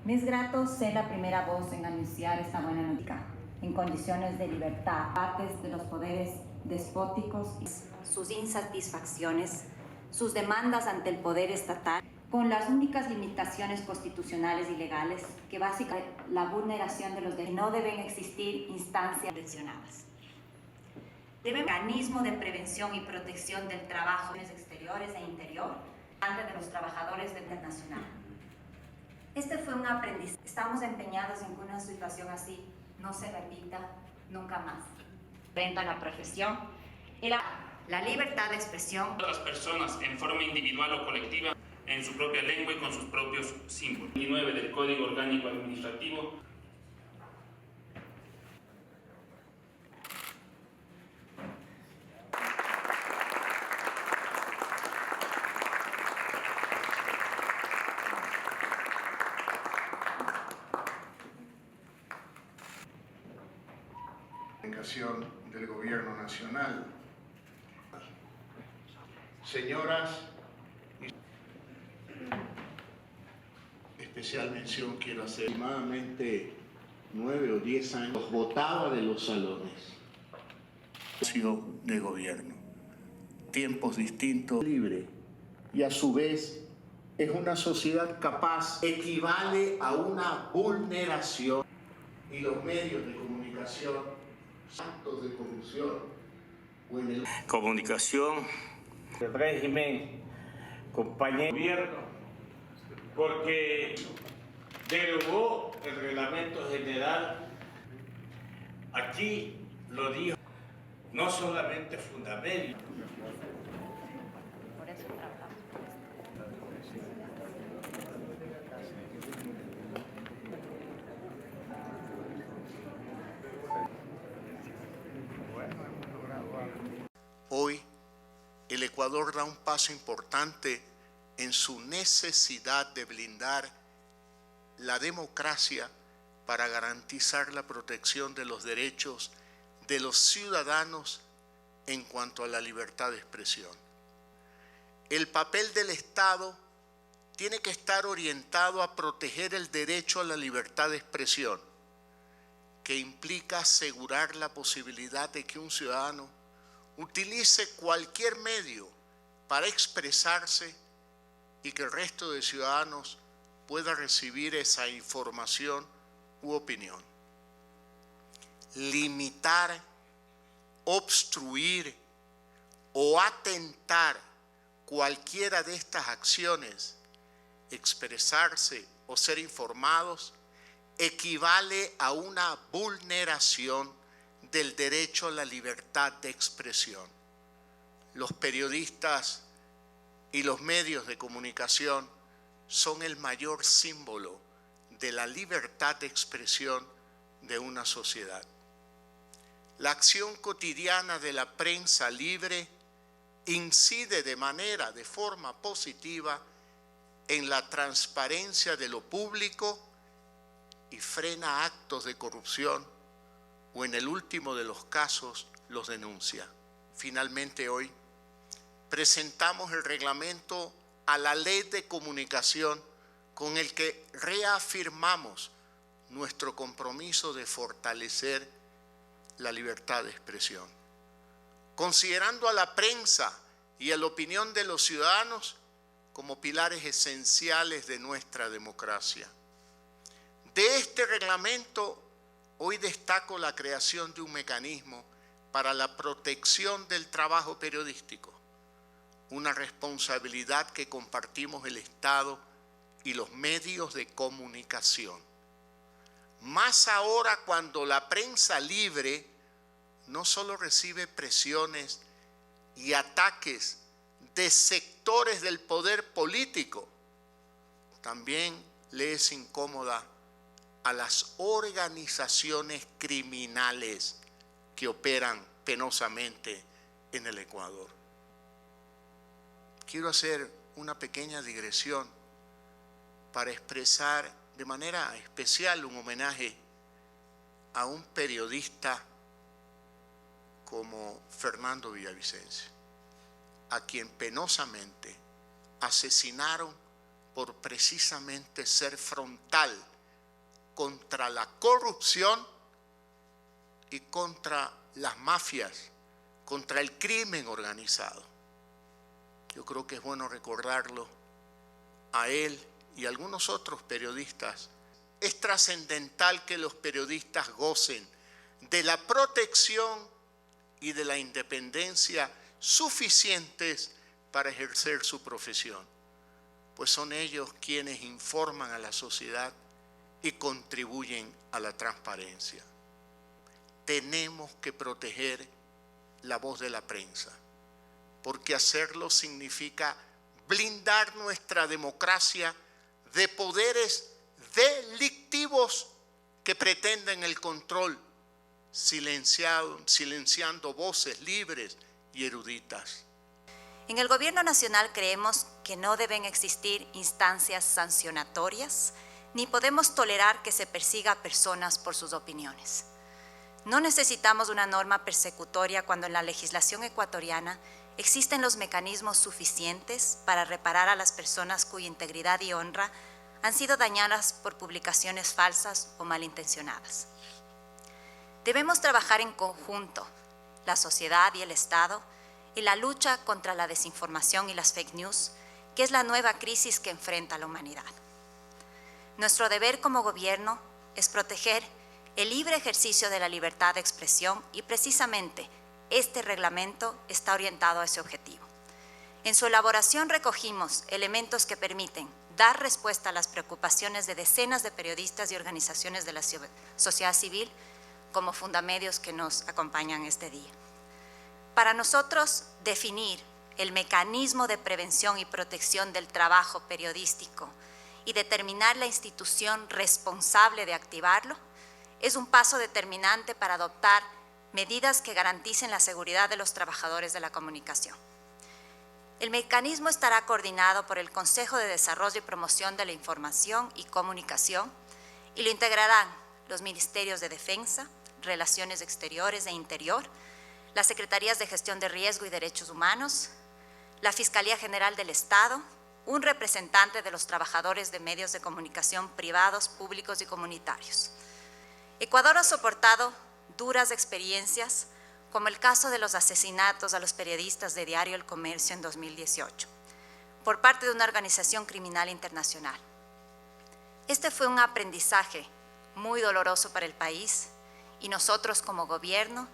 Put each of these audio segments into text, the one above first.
Me es grato ser la primera voz en anunciar esta buena noticia en condiciones de libertad, partes de los poderes despóticos y sus insatisfacciones, sus demandas ante el poder estatal, con las únicas limitaciones constitucionales y legales que básicamente la vulneración de los derechos. No deben existir instancias mencionadas. Debe haber un mecanismo de prevención y protección del trabajo en exteriores e interior de los trabajadores del internacional. Este fue un aprendizaje. Estamos empeñados en que una situación así no se repita nunca más. Frente a la profesión, la libertad de expresión. Las personas en forma individual o colectiva en su propia lengua y con sus propios símbolos. 29 del Código Orgánico Administrativo. Del Gobierno Nacional. Señoras, especial mención quiero hacer. Aproximadamente 9 o 10 años votaba de los salones. De gobierno. Tiempos distintos. Libre. Y a su vez es una sociedad capaz. Equivale a una vulneración. Y los medios de comunicación, actos de corrupción o en el comunicación del régimen compañero gobierno, porque derogó el reglamento general. Aquí lo dijo no solamente Fundamérica. Por eso trabajamos. Hoy, el Ecuador da un paso importante en su necesidad de blindar la democracia para garantizar la protección de los derechos de los ciudadanos en cuanto a la libertad de expresión. El papel del Estado tiene que estar orientado a proteger el derecho a la libertad de expresión, que implica asegurar la posibilidad de que un ciudadano utilice cualquier medio para expresarse y que el resto de ciudadanos pueda recibir esa información u opinión. Limitar, obstruir o atentar cualquiera de estas acciones, expresarse o ser informados, equivale a una vulneración del derecho a la libertad de expresión. Los periodistas y los medios de comunicación son el mayor símbolo de la libertad de expresión de una sociedad. La acción cotidiana de la prensa libre incide de forma positiva en la transparencia de lo público y frena actos de corrupción o en el último de los casos los denuncia. Finalmente hoy presentamos el reglamento a la Ley de Comunicación con el que reafirmamos nuestro compromiso de fortalecer la libertad de expresión, considerando a la prensa y a la opinión de los ciudadanos como pilares esenciales de nuestra democracia. De este reglamento, hoy destaco la creación de un mecanismo para la protección del trabajo periodístico, una responsabilidad que compartimos el Estado y los medios de comunicación. Más ahora cuando la prensa libre no solo recibe presiones y ataques de sectores del poder político, también le es incómoda a las organizaciones criminales que operan penosamente en el Ecuador. Quiero hacer una pequeña digresión para expresar de manera especial un homenaje a un periodista como Fernando Villavicencio, a quien penosamente asesinaron por precisamente ser frontal contra la corrupción y contra las mafias, contra el crimen organizado. Yo creo que es bueno recordarlo a él y a algunos otros periodistas. Es trascendental que los periodistas gocen de la protección y de la independencia suficientes para ejercer su profesión, pues son ellos quienes informan a la sociedad y contribuyen a la transparencia. Tenemos que proteger la voz de la prensa, porque hacerlo significa blindar nuestra democracia de poderes delictivos que pretenden el control, silenciando voces libres y eruditas. En el Gobierno Nacional creemos que no deben existir instancias sancionatorias, ni podemos tolerar que se persiga a personas por sus opiniones. No necesitamos una norma persecutoria cuando en la legislación ecuatoriana existen los mecanismos suficientes para reparar a las personas cuya integridad y honra han sido dañadas por publicaciones falsas o malintencionadas. Debemos trabajar en conjunto, la sociedad y el Estado, en la lucha contra la desinformación y las fake news, que es la nueva crisis que enfrenta la humanidad. Nuestro deber como gobierno es proteger el libre ejercicio de la libertad de expresión y precisamente este reglamento está orientado a ese objetivo. En su elaboración recogimos elementos que permiten dar respuesta a las preocupaciones de decenas de periodistas y organizaciones de la sociedad civil, como Fundamedios que nos acompañan este día. Para nosotros, definir el mecanismo de prevención y protección del trabajo periodístico y determinar la institución responsable de activarlo es un paso determinante para adoptar medidas que garanticen la seguridad de los trabajadores de la comunicación. El mecanismo estará coordinado por el Consejo de Desarrollo y Promoción de la Información y Comunicación y lo integrarán los Ministerios de Defensa, Relaciones Exteriores e Interior, las Secretarías de Gestión de Riesgo y Derechos Humanos, la Fiscalía General del Estado, un representante de los trabajadores de medios de comunicación privados, públicos y comunitarios. Ecuador ha soportado duras experiencias, como el caso de los asesinatos a los periodistas de Diario El Comercio en 2018, por parte de una organización criminal internacional. Este fue un aprendizaje muy doloroso para el país y nosotros como gobierno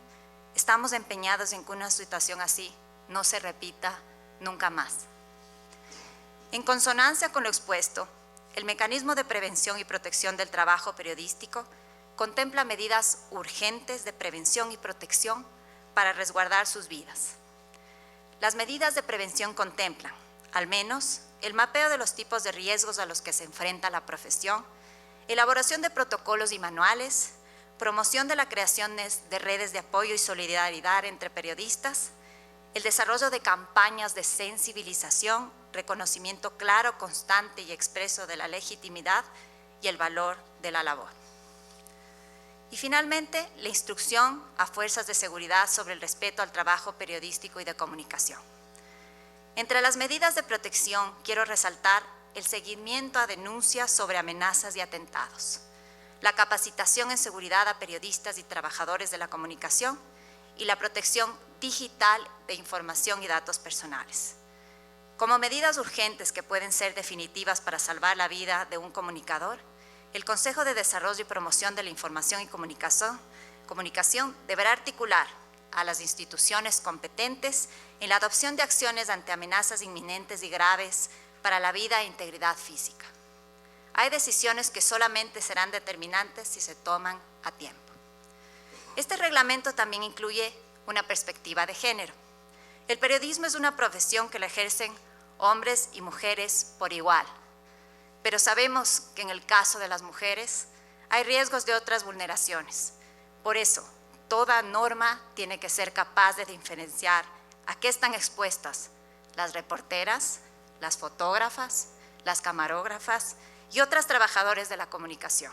estamos empeñados en que una situación así no se repita nunca más. En consonancia con lo expuesto, el mecanismo de prevención y protección del trabajo periodístico contempla medidas urgentes de prevención y protección para resguardar sus vidas. Las medidas de prevención contemplan, al menos, el mapeo de los tipos de riesgos a los que se enfrenta la profesión, elaboración de protocolos y manuales, promoción de la creación de redes de apoyo y solidaridad entre periodistas, el desarrollo de campañas de sensibilización, reconocimiento claro, constante y expreso de la legitimidad y el valor de la labor. Y finalmente, la instrucción a fuerzas de seguridad sobre el respeto al trabajo periodístico y de comunicación. Entre las medidas de protección quiero resaltar el seguimiento a denuncias sobre amenazas y atentados, la capacitación en seguridad a periodistas y trabajadores de la comunicación y la protección digital de información y datos personales. Como medidas urgentes que pueden ser definitivas para salvar la vida de un comunicador, el Consejo de Desarrollo y Promoción de la Información y Comunicación deberá articular a las instituciones competentes en la adopción de acciones ante amenazas inminentes y graves para la vida e integridad física. Hay decisiones que solamente serán determinantes si se toman a tiempo. Este reglamento también incluye una perspectiva de género. El periodismo es una profesión que la ejercen hombres y mujeres por igual, pero sabemos que en el caso de las mujeres hay riesgos de otras vulneraciones. Por eso, toda norma tiene que ser capaz de diferenciar a qué están expuestas las reporteras, las fotógrafas, las camarógrafas y otras trabajadoras de la comunicación.